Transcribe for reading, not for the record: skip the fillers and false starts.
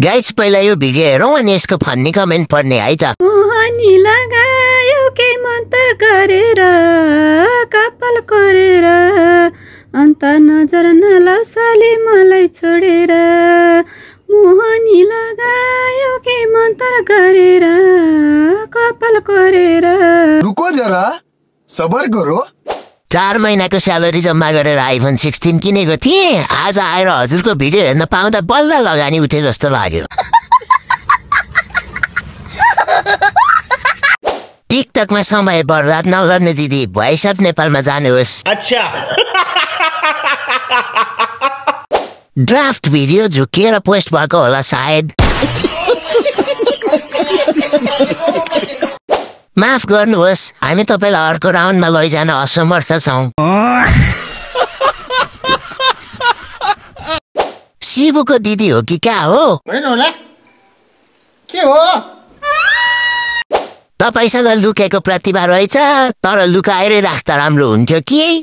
Guys पहिला यो video हेरौँ अनि यसको फन्नी कमेन्ट पढ्ने है त। मोहनी लगायो के मन्तर गरेर कपाल कोरेर अन्त नजर नलासाले मलाई छोडेर। मोहनी लगायो के मन्तर गरेर कपाल कोरेर। रुको जरा सबर करो। 4 महिनाको स्यालेरी जम्मा गरेर आइफोन 16 किनेको थिएँ। आज आएर हजुरको भिडियो हेर्न पाउँदा बल्ल लगानी उठे जस्तो लाग्यो। टिकटकमा समय बर्बाद नगर्ने दिदी भोइस अफ नेपालमा जानुहोस्। अच्छा ड्राफ्ट भिडियो झुकिएर पोस्ट भएको होला सायद। माफ गर्नुहोस्, हामी तपाईलाई अर्को राउन्डमा लैजान असमर्थ छौं। शिवको दिदी हो कि क्या हो? होइन होला के हो? तपाईसँग लुकेको प्रतिभा रहेछ, तर लुकाएरै राख्दा राम्रो हुन्थ्यो कि?